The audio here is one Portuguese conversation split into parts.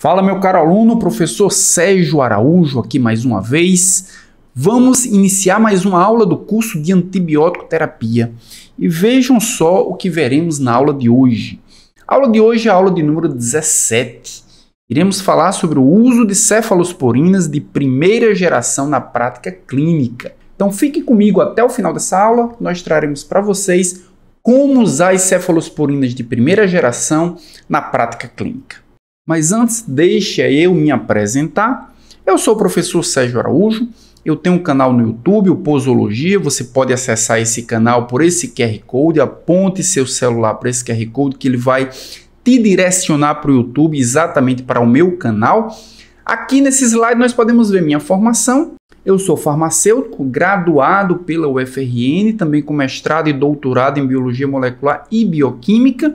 Fala, meu caro aluno, professor Sérgio Araújo aqui mais uma vez. Vamos iniciar mais uma aula do curso de antibiótico terapia. E vejam só o que veremos na aula de hoje. A aula de hoje é a aula de número 17. Iremos falar sobre o uso de cefalosporinas de primeira geração na prática clínica. Então fique comigo até o final dessa aula, nós traremos para vocês como usar as cefalosporinas de primeira geração na prática clínica. Mas antes, deixa eu me apresentar. Eu sou o professor Sérgio Araújo, eu tenho um canal no YouTube, o Posologia. Você pode acessar esse canal por esse QR Code, aponte seu celular para esse QR Code que ele vai te direcionar para o YouTube, exatamente para o meu canal. Aqui nesse slide nós podemos ver minha formação. Eu sou farmacêutico, graduado pela UFRN, também com mestrado e doutorado em Biologia Molecular e Bioquímica.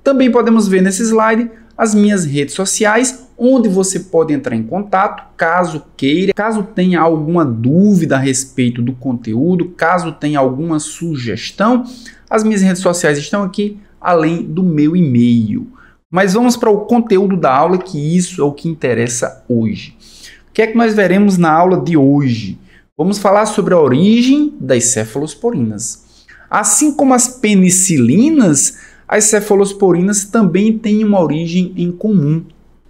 Também podemos ver nesse slide as minhas redes sociais, onde você pode entrar em contato, caso queira, caso tenha alguma dúvida a respeito do conteúdo, caso tenha alguma sugestão. As minhas redes sociais estão aqui, além do meu e-mail. Mas vamos para o conteúdo da aula, que isso é o que interessa hoje. O que é que nós veremos na aula de hoje? Vamos falar sobre a origem das cefalosporinas. Assim como as penicilinas, as cefalosporinas também têm uma origem em comum.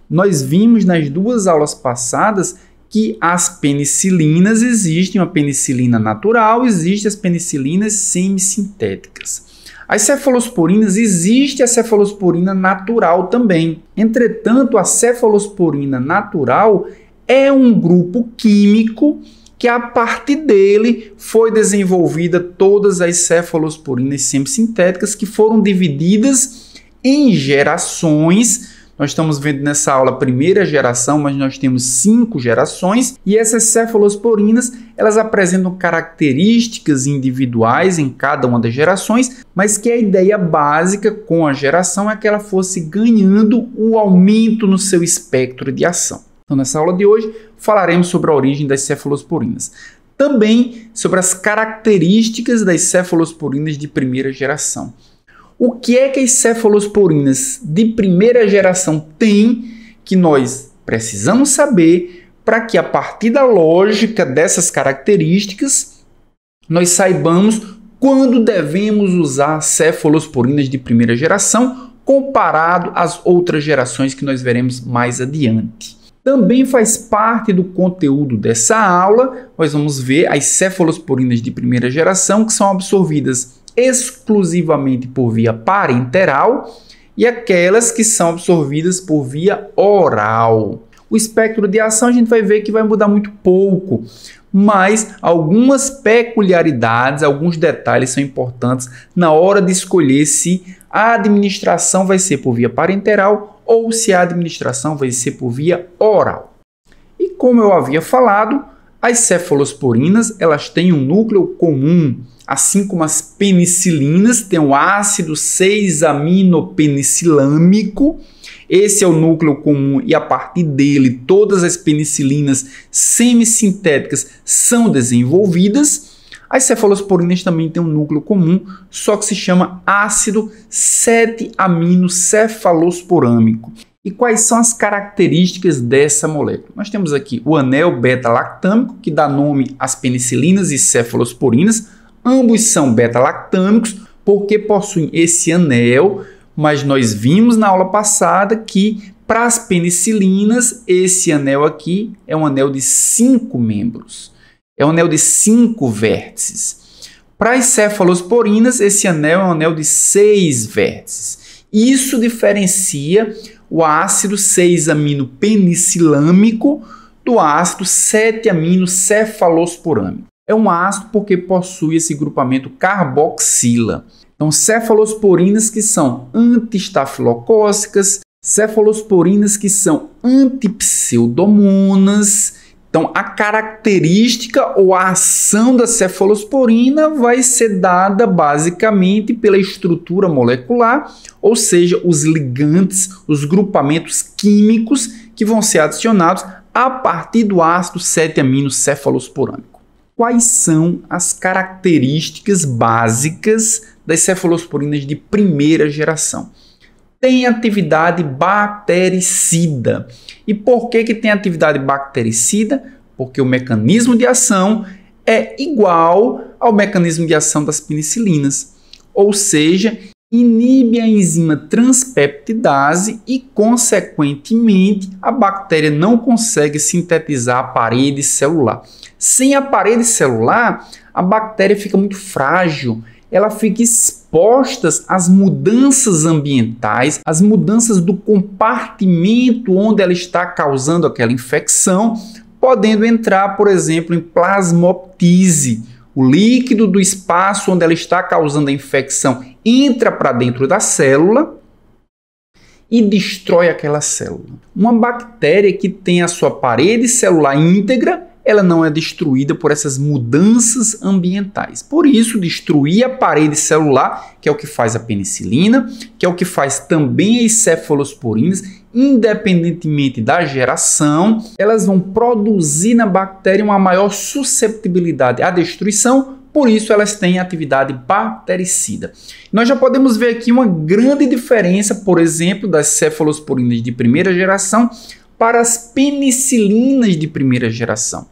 Nós vimos nas duas aulas passadas que as penicilinas existem, uma penicilina natural, existem as penicilinas semissintéticas. As cefalosporinas, existe a cefalosporina natural também. Entretanto, a cefalosporina natural é um grupo químico que a partir dele foi desenvolvida todas as cefalosporinas semissintéticas, que foram divididas em gerações. Nós estamos vendo nessa aula a primeira geração, mas nós temos 5 gerações, e essas cefalosporinas, elas apresentam características individuais em cada uma das gerações, mas que a ideia básica com a geração é que ela fosse ganhando o aumento no seu espectro de ação. Então, nessa aula de hoje, falaremos sobre a origem das cefalosporinas. Também sobre as características das cefalosporinas de primeira geração. O que é que as cefalosporinas de primeira geração têm que nós precisamos saber para que, a partir da lógica dessas características, nós saibamos quando devemos usar cefalosporinas de primeira geração comparado às outras gerações que nós veremos mais adiante. Também faz parte do conteúdo dessa aula, nós vamos ver as cefalosporinas de primeira geração que são absorvidas exclusivamente por via parenteral e aquelas que são absorvidas por via oral. O espectro de ação a gente vai ver que vai mudar muito pouco, mas algumas peculiaridades, alguns detalhes são importantes na hora de escolher se a administração vai ser por via parenteral ou se a administração vai ser por via oral. E como eu havia falado, as cefalosporinas elas têm um núcleo comum, assim como as penicilinas têm o ácido 6-aminopenicilâmico. Esse é o núcleo comum e a partir dele todas as penicilinas semissintéticas são desenvolvidas. As cefalosporinas também têm um núcleo comum, só que se chama ácido 7-aminocefalosporâmico. E quais são as características dessa molécula? Nós temos aqui o anel beta-lactâmico, que dá nome às penicilinas e cefalosporinas. Ambos são beta-lactâmicos porque possuem esse anel, mas nós vimos na aula passada que para as penicilinas esse anel aqui é um anel de 5 membros. É um anel de 5 vértices. Para as cefalosporinas, esse anel é um anel de 6 vértices. Isso diferencia o ácido 6-aminopenicilâmico do ácido 7-aminocefalosporâmico. É um ácido porque possui esse grupamento carboxila. Então, cefalosporinas que são anti-estafilocócicas, cefalosporinas que são antipseudomonas. Então, a característica ou a ação da cefalosporina vai ser dada basicamente pela estrutura molecular, ou seja, os ligantes, os grupamentos químicos que vão ser adicionados a partir do ácido 7-aminocefalosporâmico. Quais são as características básicas das cefalosporinas de primeira geração? tem atividade bactericida. E por que tem atividade bactericida? Porque o mecanismo de ação é igual ao mecanismo de ação das penicilinas, ou seja, inibe a enzima transpeptidase e, consequentemente, a bactéria não consegue sintetizar a parede celular. Sem a parede celular, a bactéria fica muito frágil, ela fica exposta às mudanças ambientais, às mudanças do compartimento onde ela está causando aquela infecção, podendo entrar, por exemplo, em plasmoptise. O líquido do espaço onde ela está causando a infecção entra para dentro da célula e destrói aquela célula. Uma bactéria que tem a sua parede celular íntegra, ela não é destruída por essas mudanças ambientais. Por isso, destruir a parede celular, que é o que faz a penicilina, que é o que faz também as cefalosporinas, independentemente da geração, elas vão produzir na bactéria uma maior susceptibilidade à destruição, por isso elas têm atividade bactericida. Nós já podemos ver aqui uma grande diferença, por exemplo, das cefalosporinas de primeira geração para as penicilinas de primeira geração.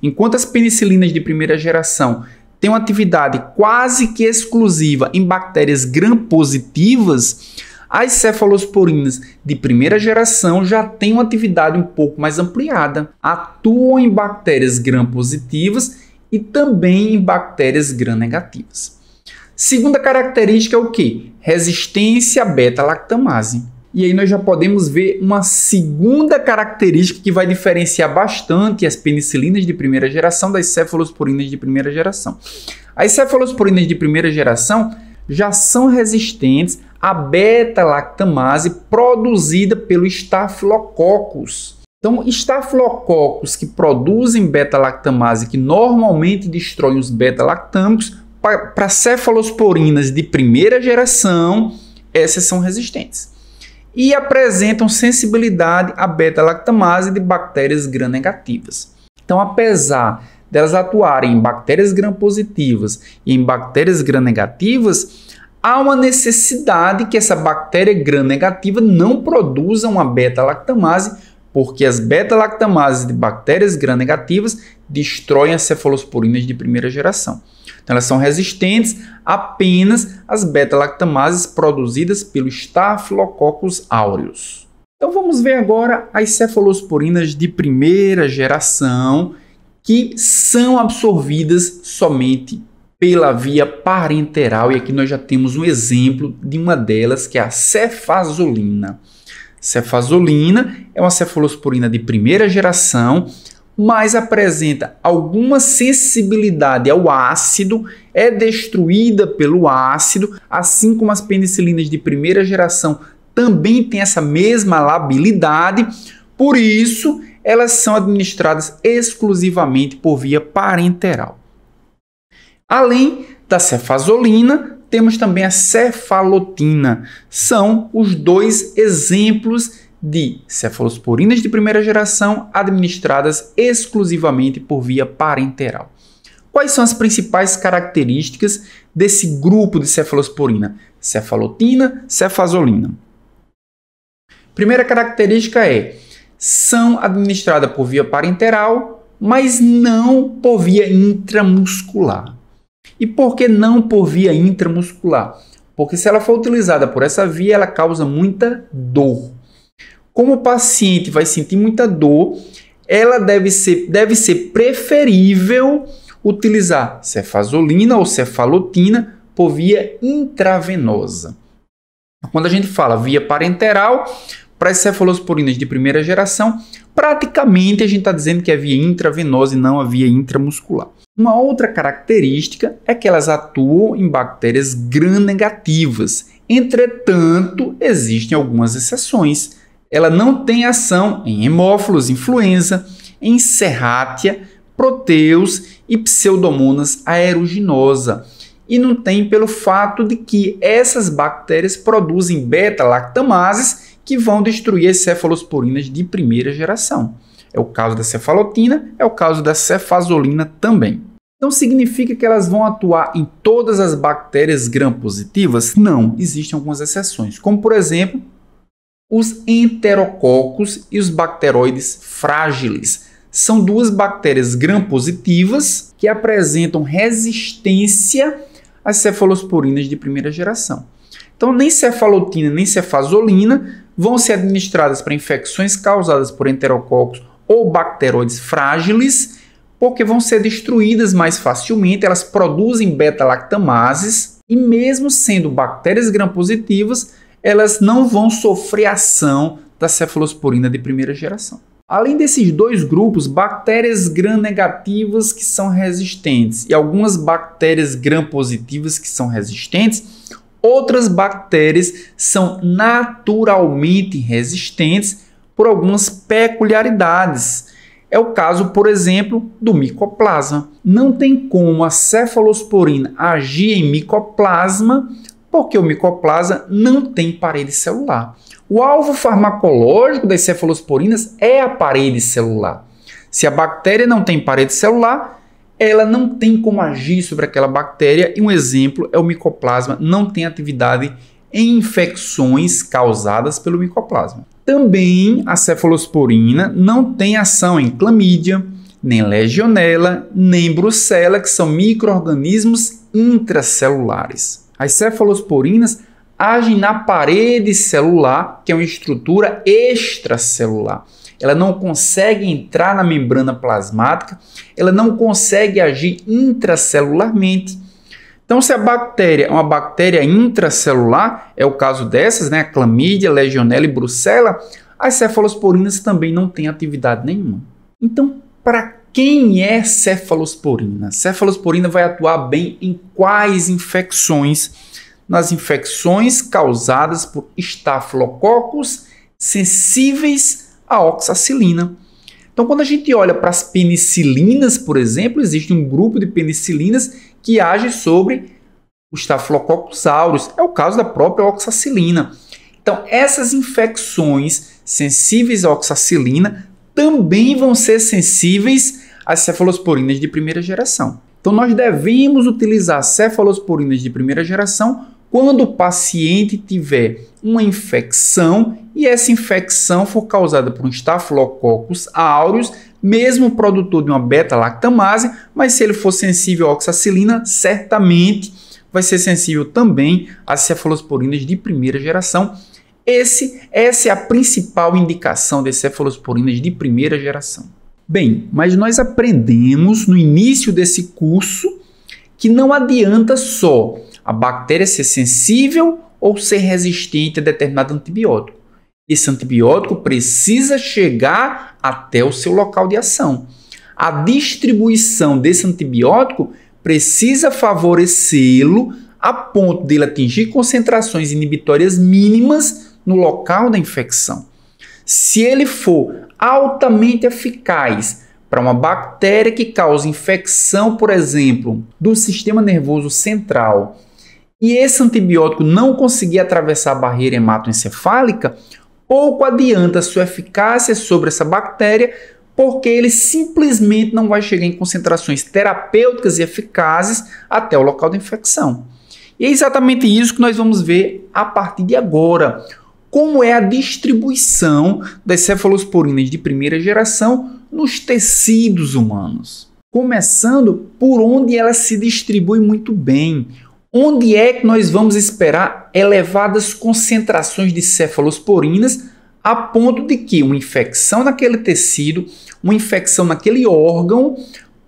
Enquanto as penicilinas de primeira geração têm uma atividade quase que exclusiva em bactérias gram-positivas, as cefalosporinas de primeira geração já têm uma atividade um pouco mais ampliada. Atuam em bactérias gram-positivas e também em bactérias gram-negativas. Segunda característica é o quê? Resistência à beta-lactamase. E aí nós já podemos ver uma segunda característica que vai diferenciar bastante as penicilinas de primeira geração das cefalosporinas de primeira geração. As cefalosporinas de primeira geração já são resistentes à beta-lactamase produzida pelo Staphylococcus. Então, estafilococos que produzem beta-lactamase, que normalmente destroem os beta-lactâmicos, para cefalosporinas de primeira geração, essas são resistentes. E apresentam sensibilidade à beta-lactamase de bactérias gram-negativas. Então, apesar delas atuarem em bactérias gram-positivas e em bactérias gram-negativas, há uma necessidade que essa bactéria gram-negativa não produza uma beta-lactamase, porque as beta-lactamases de bactérias gram-negativas destroem as cefalosporinas de primeira geração. Então, elas são resistentes apenas às beta-lactamases produzidas pelo Staphylococcus aureus. Então, vamos ver agora as cefalosporinas de primeira geração que são absorvidas somente pela via parenteral. E aqui nós já temos um exemplo de uma delas, que é a cefazolina. Cefazolina é uma cefalosporina de primeira geração, mas apresenta alguma sensibilidade ao ácido, é destruída pelo ácido, assim como as penicilinas de primeira geração também têm essa mesma labilidade, por isso elas são administradas exclusivamente por via parenteral. Além da cefazolina, temos também a cefalotina. São os dois exemplos de cefalosporinas de primeira geração administradas exclusivamente por via parenteral. Quais são as principais características desse grupo de cefalosporina? Cefalotina, cefazolina. Primeira característica é: são administradas por via parenteral, mas não por via intramuscular. E por que não por via intramuscular? Porque se ela for utilizada por essa via, ela causa muita dor. Como o paciente vai sentir muita dor, ela deve ser preferível utilizar cefazolina ou cefalotina por via intravenosa. Quando a gente fala via parenteral, para as cefalosporinas de primeira geração, praticamente a gente está dizendo que é via intravenosa e não a via intramuscular. Uma outra característica é que elas atuam em bactérias gram-negativas. Entretanto, existem algumas exceções. Ela não tem ação em hemófilos influenza, em serrátia, proteus e pseudomonas aeruginosa. E não tem pelo fato de que essas bactérias produzem beta-lactamases que vão destruir as cefalosporinas de primeira geração. É o caso da cefalotina, é o caso da cefazolina também. Então significa que elas vão atuar em todas as bactérias gram-positivas? Não, existem algumas exceções, como por exemplo os enterococos e os bacteroides frágiles. São duas bactérias gram-positivas que apresentam resistência às cefalosporinas de primeira geração. Então, nem cefalotina nem cefazolina vão ser administradas para infecções causadas por enterococos ou bacteroides frágiles, porque vão ser destruídas mais facilmente, elas produzem beta-lactamases e mesmo sendo bactérias gram-positivas, elas não vão sofrer ação da cefalosporina de primeira geração. Além desses dois grupos, bactérias gram-negativas que são resistentes e algumas bactérias gram-positivas que são resistentes, outras bactérias são naturalmente resistentes por algumas peculiaridades. É o caso, por exemplo, do micoplasma. Não tem como a cefalosporina agir em micoplasma porque o micoplasma não tem parede celular. O alvo farmacológico das cefalosporinas é a parede celular. Se a bactéria não tem parede celular, ela não tem como agir sobre aquela bactéria. E um exemplo é o micoplasma, não tem atividade em infecções causadas pelo micoplasma. Também a cefalosporina não tem ação em clamídia, nem legionela, nem brucela, que são micro-organismos intracelulares. As cefalosporinas agem na parede celular, que é uma estrutura extracelular. Ela não consegue entrar na membrana plasmática, ela não consegue agir intracelularmente. Então, se a bactéria é uma bactéria intracelular, é o caso dessas, né, clamídia, legionela e brucela, as cefalosporinas também não têm atividade nenhuma. Então, para quem é cefalosporina? Cefalosporina vai atuar bem em quais infecções? Nas infecções causadas por estafilococos sensíveis à oxacilina. Então, quando a gente olha para as penicilinas, por exemplo, existe um grupo de penicilinas que age sobre o Staphylococcus aureus. É o caso da própria oxacilina. Então, essas infecções sensíveis à oxacilina também vão ser sensíveis às cefalosporinas de primeira geração. Então, nós devemos utilizar cefalosporinas de primeira geração quando o paciente tiver uma infecção e essa infecção for causada por um Staphylococcus aureus, mesmo produtor de uma beta-lactamase, mas se ele for sensível à oxacilina, certamente vai ser sensível também às cefalosporinas de primeira geração. Essa é a principal indicação das cefalosporinas de primeira geração. Bem, mas nós aprendemos no início desse curso que não adianta só a bactéria ser sensível ou ser resistente a determinado antibiótico. Esse antibiótico precisa chegar até o seu local de ação. A distribuição desse antibiótico precisa favorecê-lo a ponto de ele atingir concentrações inibitórias mínimas no local da infecção. Se ele for altamente eficaz para uma bactéria que causa infecção, por exemplo, do sistema nervoso central, e esse antibiótico não conseguir atravessar a barreira hematoencefálica, pouco adianta a sua eficácia sobre essa bactéria, porque ele simplesmente não vai chegar em concentrações terapêuticas e eficazes até o local da infecção. E é exatamente isso que nós vamos ver a partir de agora. Como é a distribuição das cefalosporinas de primeira geração nos tecidos humanos. Começando por onde ela se distribui muito bem. Onde é que nós vamos esperar elevadas concentrações de cefalosporinas a ponto de que uma infecção naquele tecido, uma infecção naquele órgão,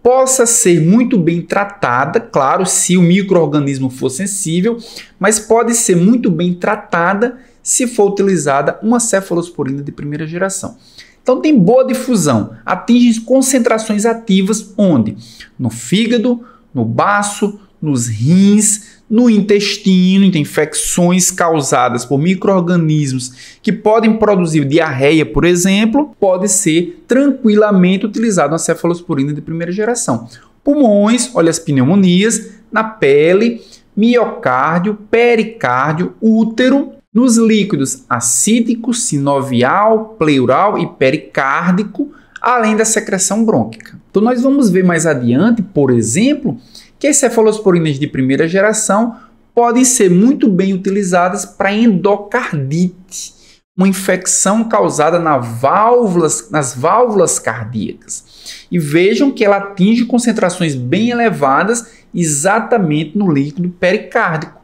possa ser muito bem tratada, claro, se o micro-organismo for sensível, mas pode ser muito bem tratada se for utilizada uma cefalosporina de primeira geração. Então tem boa difusão, atinge concentrações ativas onde? No fígado, no baço, nos rins, no intestino, em infecções causadas por micro-organismos que podem produzir diarreia, por exemplo, pode ser tranquilamente utilizado uma cefalosporina de primeira geração. Pulmões, olha as pneumonias, na pele, miocárdio, pericárdio, útero, nos líquidos acídico, sinovial, pleural e pericárdico, além da secreção brônquica. Então nós vamos ver mais adiante, por exemplo, que as cefalosporinas de primeira geração podem ser muito bem utilizadas para endocardite. uma infecção causada nas válvulas cardíacas. E vejam que ela atinge concentrações bem elevadas exatamente no líquido pericárdico.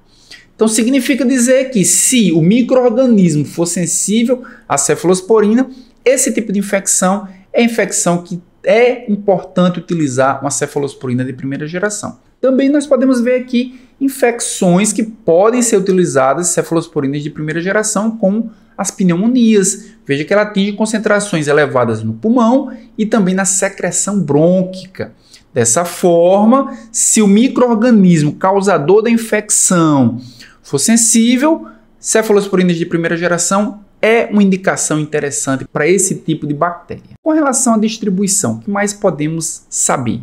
Então significa dizer que se o micro-organismo for sensível à cefalosporina, esse tipo de infecção é infecção que é importante utilizar uma cefalosporina de primeira geração. Também nós podemos ver aqui infecções que podem ser utilizadas cefalosporinas de primeira geração, como as pneumonias. Veja que ela atinge concentrações elevadas no pulmão e também na secreção brônquica. Dessa forma, se o micro-organismo causador da infecção for sensível, cefalosporinas de primeira geração é uma indicação interessante para esse tipo de bactéria. Com relação à distribuição, o que mais podemos saber?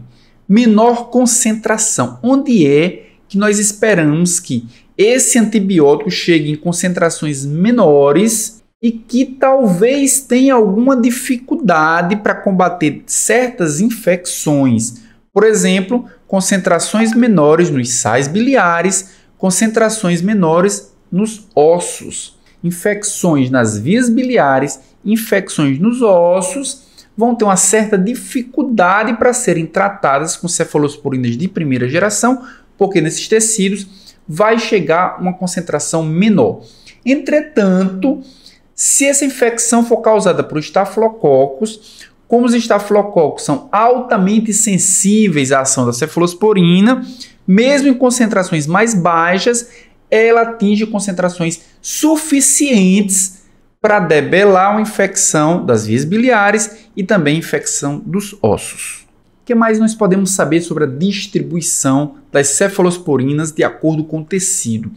Menor concentração. Onde é que nós esperamos que esse antibiótico chegue em concentrações menores e que talvez tenha alguma dificuldade para combater certas infecções? Por exemplo, concentrações menores nos sais biliares, concentrações menores nos ossos. Infecções nas vias biliares, infecções nos ossos, vão ter uma certa dificuldade para serem tratadas com cefalosporinas de primeira geração, porque nesses tecidos vai chegar uma concentração menor. Entretanto, se essa infecção for causada por estafilococos, como os estafilococos são altamente sensíveis à ação da cefalosporina, mesmo em concentrações mais baixas, ela atinge concentrações suficientes para debelar uma infecção das vias biliares e também infecção dos ossos. O que mais nós podemos saber sobre a distribuição das cefalosporinas de acordo com o tecido?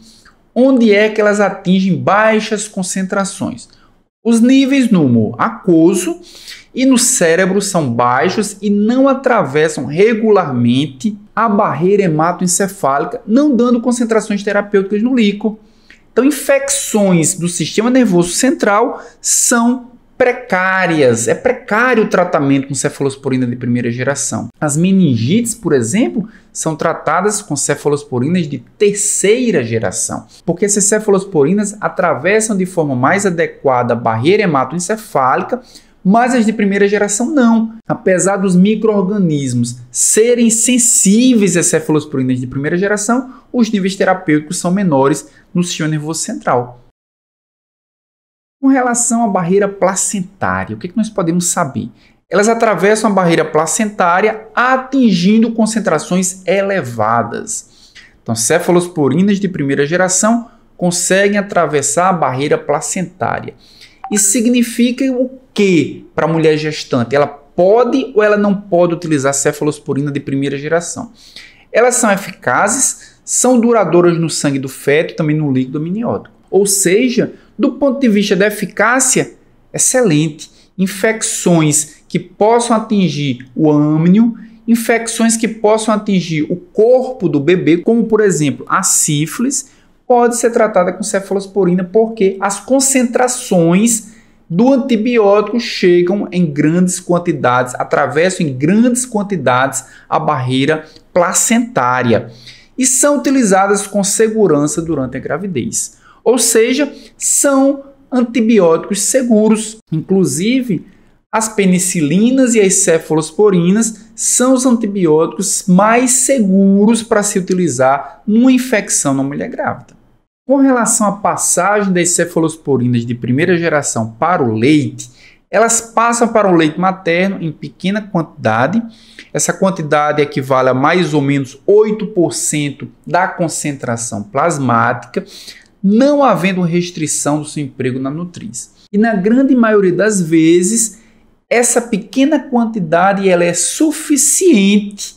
Onde é que elas atingem baixas concentrações? Os níveis no humor aquoso e no cérebro são baixos e não atravessam regularmente a barreira hematoencefálica, não dando concentrações terapêuticas no líquido. Então, infecções do sistema nervoso central são precárias. É precário o tratamento com cefalosporina de primeira geração. As meningites, por exemplo, são tratadas com cefalosporinas de terceira geração, porque essas cefalosporinas atravessam de forma mais adequada a barreira hematoencefálica, mas as de primeira geração não. Apesar dos micro-organismos serem sensíveis às cefalosporinas de primeira geração, os níveis terapêuticos são menores no sistema nervoso central. Com relação à barreira placentária, o que nós podemos saber? Elas atravessam a barreira placentária atingindo concentrações elevadas. Então, cefalosporinas de primeira geração conseguem atravessar a barreira placentária. Isso significa o que para a mulher gestante? Ela pode ou ela não pode utilizar cefalosporina de primeira geração? Elas são eficazes, são duradouras no sangue do feto e também no líquido amniótico. Ou seja, do ponto de vista da eficácia, excelente. Infecções que possam atingir o âmnio, infecções que possam atingir o corpo do bebê, como por exemplo a sífilis, pode ser tratada com cefalosporina porque as concentrações do antibiótico chegam em grandes quantidades, atravessam em grandes quantidades a barreira placentária e são utilizadas com segurança durante a gravidez. Ou seja, são antibióticos seguros. Inclusive, as penicilinas e as cefalosporinas são os antibióticos mais seguros para se utilizar numa infecção na mulher grávida. Com relação à passagem das cefalosporinas de primeira geração para o leite, elas passam para o leite materno em pequena quantidade. Essa quantidade equivale a mais ou menos 8% da concentração plasmática, não havendo restrição do seu emprego na nutriz. E na grande maioria das vezes, essa pequena quantidade ela é suficiente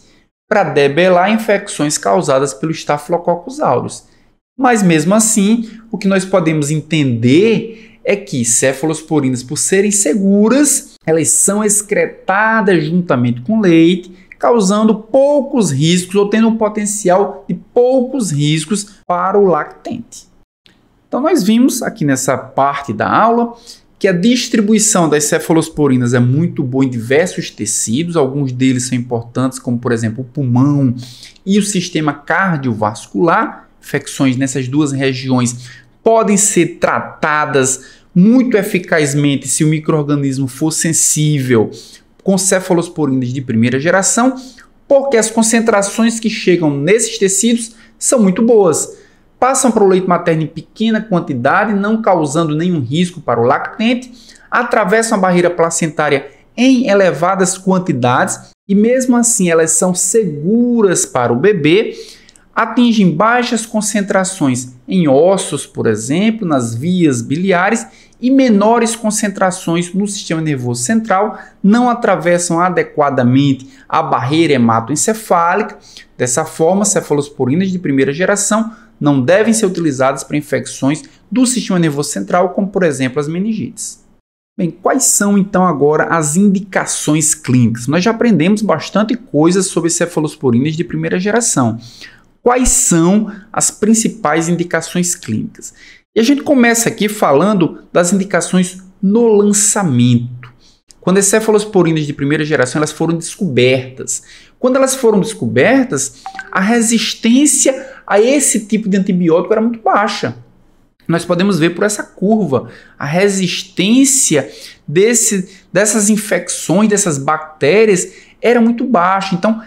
para debelar infecções causadas pelo Staphylococcus aureus. Mas mesmo assim, o que nós podemos entender é que cefalosporinas, por serem seguras, elas são excretadas juntamente com leite, causando poucos riscos ou tendo um potencial de poucos riscos para o lactente. Então nós vimos aqui nessa parte da aula que a distribuição das cefalosporinas é muito boa em diversos tecidos, alguns deles são importantes, como por exemplo o pulmão e o sistema cardiovascular. Infecções nessas duas regiões podem ser tratadas muito eficazmente se o micro-organismo for sensível com cefalosporinas de primeira geração, porque as concentrações que chegam nesses tecidos são muito boas. Passam para o leite materno em pequena quantidade, não causando nenhum risco para o lactente, atravessam a barreira placentária em elevadas quantidades e mesmo assim elas são seguras para o bebê, atingem baixas concentrações em ossos, por exemplo, nas vias biliares e menores concentrações no sistema nervoso central, não atravessam adequadamente a barreira hematoencefálica. Dessa forma, cefalosporinas de primeira geração não devem ser utilizadas para infecções do sistema nervoso central, como por exemplo as meningites. Bem, quais são então agora as indicações clínicas? Nós já aprendemos bastante coisa sobre cefalosporinas de primeira geração. Quais são as principais indicações clínicas? E a gente começa aqui falando das indicações no lançamento. Quando as cefalosporinas de primeira geração elas foram descobertas. Quando elas foram descobertas, a resistência a esse tipo de antibiótico era muito baixa. Nós podemos ver por essa curva a resistência dessas infecções, dessas bactérias, era muito baixa. Então,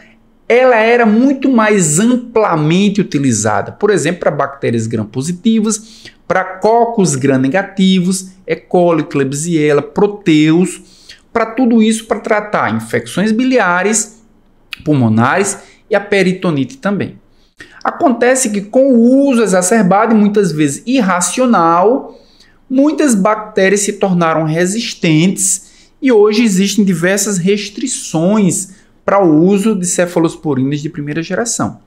ela era muito mais amplamente utilizada, por exemplo, para bactérias gram-positivas, para cocos gram-negativos, E. coli, Klebsiella, proteus, para tudo isso para tratar infecções biliares, pulmonares e a peritonite também. Acontece que com o uso exacerbado e muitas vezes irracional, muitas bactérias se tornaram resistentes e hoje existem diversas restrições para o uso de cefalosporinas de primeira geração.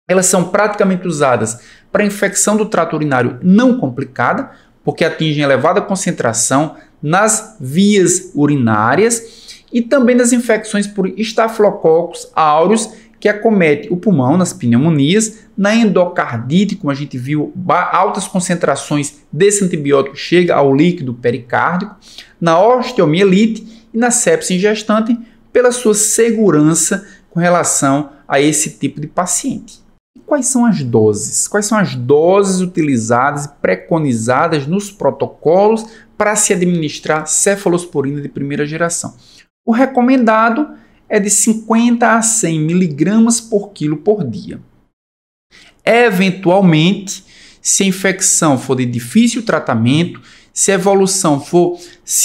Elas são praticamente usadas para infecção do trato urinário não complicada, porque atingem elevada concentração nas vias urinárias e também nas infecções por Staphylococcus aureus, que acomete o pulmão, nas pneumonias, na endocardite, como a gente viu, altas concentrações desse antibiótico chega ao líquido pericárdico, na osteomielite e na sepse em gestante, pela sua segurança com relação a esse tipo de paciente. E quais são as doses? Quais são as doses utilizadas e preconizadas nos protocolos para se administrar cefalosporina de primeira geração? O recomendado é de 50 a 100 mg por quilo por dia. Eventualmente, se a infecção for de difícil tratamento, se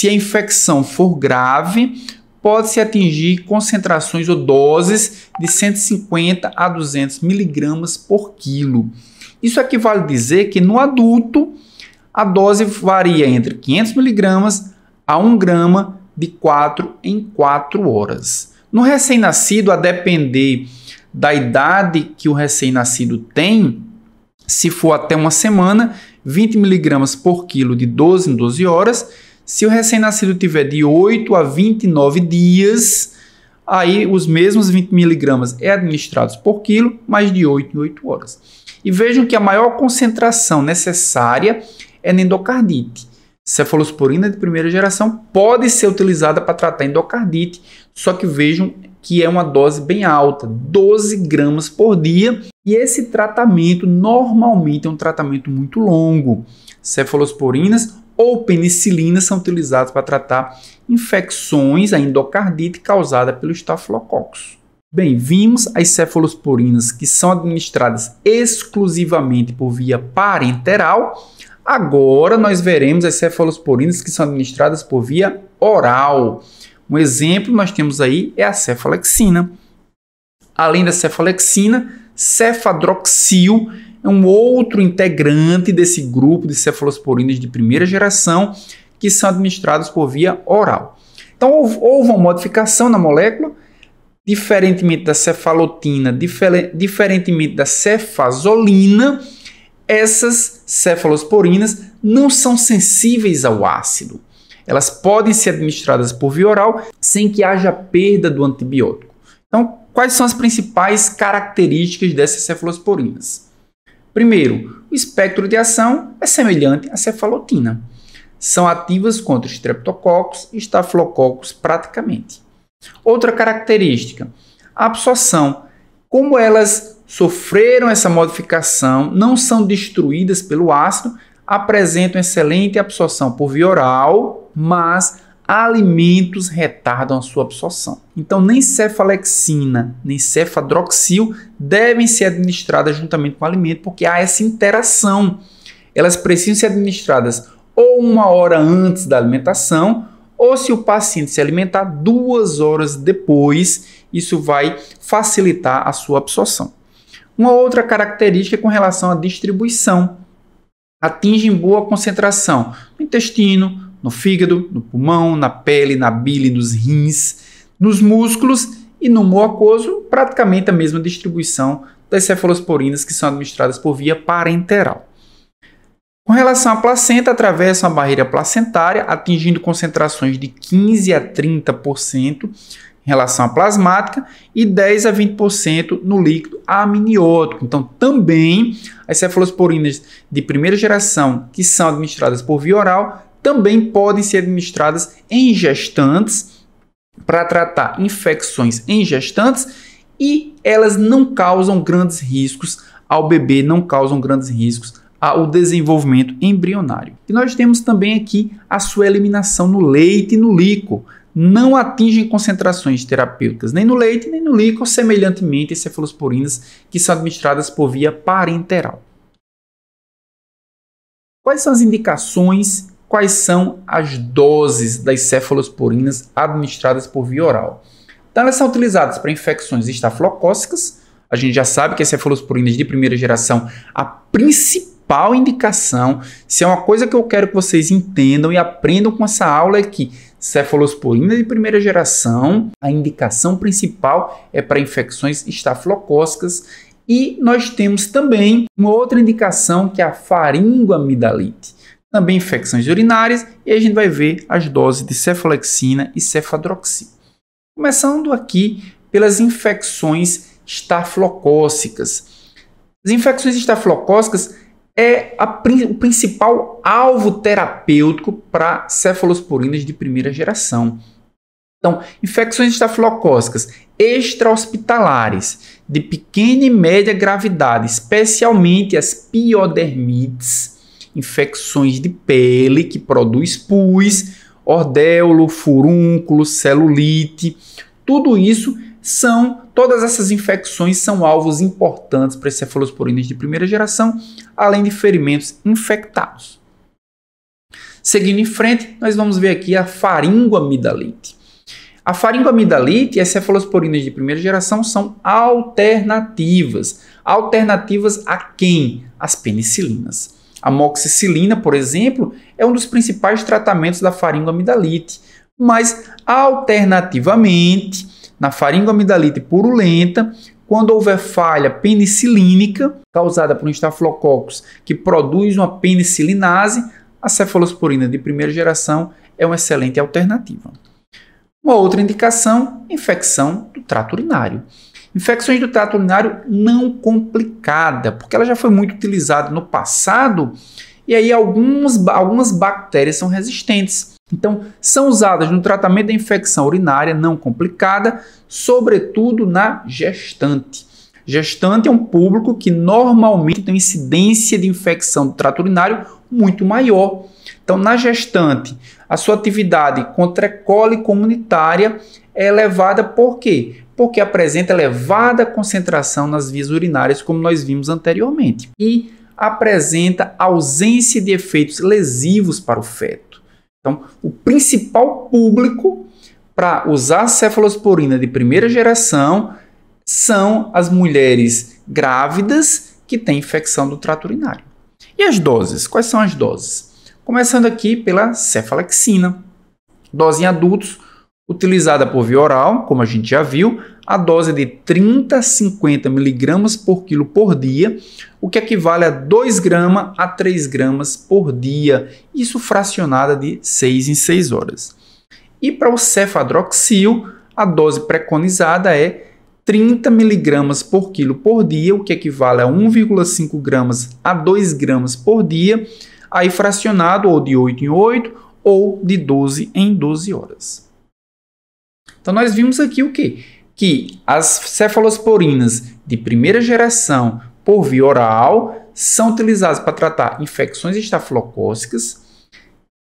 a infecção for grave, pode-se atingir concentrações ou doses de 150 a 200 mg por quilo. Isso equivale a dizer que no adulto a dose varia entre 500 mg a 1 grama de 4 em 4 horas. No recém-nascido, a depender da idade que o recém-nascido tem, se for até uma semana, 20 mg por quilo de 12 em 12 horas. Se o recém-nascido tiver de 8 a 29 dias, aí os mesmos 20 mg é administrados por quilo, mas de 8 em 8 horas. E vejam que a maior concentração necessária é na endocardite. Cefalosporina de primeira geração pode ser utilizada para tratar endocardite, só que vejam que é uma dose bem alta, 12 gramas por dia, e esse tratamento normalmente é um tratamento muito longo. Cefalosporinas ou penicilinas são utilizadas para tratar infecções, a endocardite causada pelo Staphylococcus. Bem, vimos as cefalosporinas que são administradas exclusivamente por via parenteral. Agora nós veremos as cefalosporinas que são administradas por via oral. Um exemplo nós temos aí é a cefalexina. Além da cefalexina, cefadroxil é um outro integrante desse grupo de cefalosporinas de primeira geração que são administrados por via oral. Então houve uma modificação na molécula, diferentemente da cefalotina, diferentemente da cefazolina. Essas cefalosporinas não são sensíveis ao ácido. Elas podem ser administradas por via oral sem que haja perda do antibiótico. Então, quais são as principais características dessas cefalosporinas? Primeiro, o espectro de ação é semelhante à cefalotina. São ativas contra Streptococcus e Staphylococcus praticamente. Outra característica, a absorção. Como elas sofreram essa modificação, não são destruídas pelo ácido, apresentam excelente absorção por via oral, mas alimentos retardam a sua absorção. Então, nem cefalexina, nem cefadroxil devem ser administradas juntamente com o alimento, porque há essa interação. Elas precisam ser administradas ou 1 hora antes da alimentação, ou se o paciente se alimentar 2 horas depois, isso vai facilitar a sua absorção. Uma outra característica é com relação à distribuição. Atingem boa concentração no intestino, no fígado, no pulmão, na pele, na bile, nos rins, nos músculos e no mucoso, praticamente a mesma distribuição das cefalosporinas que são administradas por via parenteral. Com relação à placenta, atravessam a barreira placentária, atingindo concentrações de 15 a 30% em relação à plasmática e 10 a 20% no líquido amniótico. Então, também as cefalosporinas de primeira geração que são administradas por via oral também podem ser administradas em gestantes para tratar infecções em gestantes e elas não causam grandes riscos ao bebê, não causam grandes riscos ao desenvolvimento embrionário. E nós temos também aqui a sua eliminação no leite e no líquor. Não atingem concentrações terapêuticas nem no leite nem no líquor, semelhantemente às cefalosporinas que são administradas por via parenteral. Quais são as indicações? Quais são as doses das cefalosporinas administradas por via oral? Então, elas são utilizadas para infecções estafilocócicas. A gente já sabe que as cefalosporinas de primeira geração, a principal indicação, se é uma coisa que eu quero que vocês entendam e aprendam com essa aula, é que cefalosporina de primeira geração, a indicação principal é para infecções estafilocócicas. E nós temos também uma outra indicação que é a faringoamidalite. Também infecções urinárias, e a gente vai ver as doses de cefalexina e cefadroxil. Começando aqui pelas infecções estafilocócicas. As infecções estafilocócicas é o principal alvo terapêutico para cefalosporinas de primeira geração. Então, infecções estafilocócicas extra-hospitalares de pequena e média gravidade, especialmente as piodermites, infecções de pele que produz pus, ordéolo, furúnculo, celulite, todas essas infecções são alvos importantes para as cefalosporinas de primeira geração, além de ferimentos infectados. Seguindo em frente, nós vamos ver aqui a faringoamidalite. A faringoamidalite e as cefalosporinas de primeira geração são alternativas. Alternativas a quem? As penicilinas. A amoxicilina, por exemplo, é um dos principais tratamentos da faringoamidalite, mas alternativamente, na faringoamidalite purulenta, quando houver falha penicilínica causada por um estafilococcus que produz uma penicilinase, a cefalosporina de primeira geração é uma excelente alternativa. Uma outra indicação, infecção do trato urinário. Infecções do trato urinário não complicada, porque ela já foi muito utilizada no passado e aí algumas bactérias são resistentes. Então, são usadas no tratamento da infecção urinária não complicada, sobretudo na gestante. Gestante é um público que normalmente tem incidência de infecção do trato urinário muito maior. Então, na gestante, a sua atividade contra E. coli comunitária é elevada por quê? Porque apresenta elevada concentração nas vias urinárias, como nós vimos anteriormente, e apresenta ausência de efeitos lesivos para o feto. Então, o principal público para usar cefalosporina de primeira geração são as mulheres grávidas que têm infecção do trato urinário. E as doses? Quais são as doses? Começando aqui pela cefalexina. Dose em adultos, utilizada por via oral, como a gente já viu, a dose é de 30 a 50 mg por quilo por dia, o que equivale a 2 gramas a 3 gramas por dia, isso fracionada de 6 em 6 horas. E para o cefadroxil, a dose preconizada é 30 mg por quilo por dia, o que equivale a 1,5 gramas a 2 gramas por dia, aí fracionado ou de 8 em 8 ou de 12 em 12 horas. Então, nós vimos aqui o quê? Que as cefalosporinas de primeira geração por via oral são utilizados para tratar infecções estafilocócicas,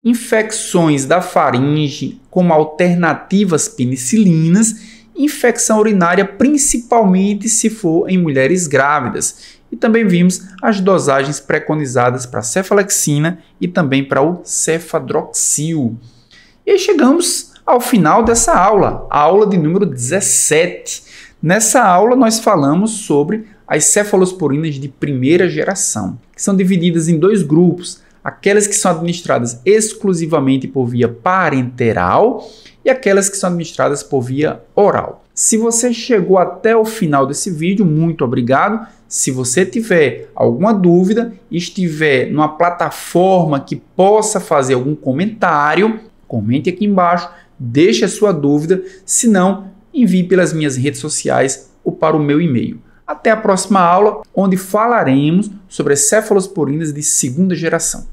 infecções da faringe como alternativas penicilinas, infecção urinária, principalmente se for em mulheres grávidas. E também vimos as dosagens preconizadas para a cefalexina e também para o cefadroxil. E aí chegamos ao final dessa aula, a aula de número 17. Nessa aula nós falamos sobre as cefalosporinas de primeira geração, que são divididas em dois grupos, aquelas que são administradas exclusivamente por via parenteral e aquelas que são administradas por via oral. Se você chegou até o final desse vídeo, muito obrigado. Se você tiver alguma dúvida e estiver numa plataforma que possa fazer algum comentário, comente aqui embaixo, deixe a sua dúvida, se não, envie pelas minhas redes sociais ou para o meu e-mail. Até a próxima aula, onde falaremos sobre as cefalosporinas de segunda geração.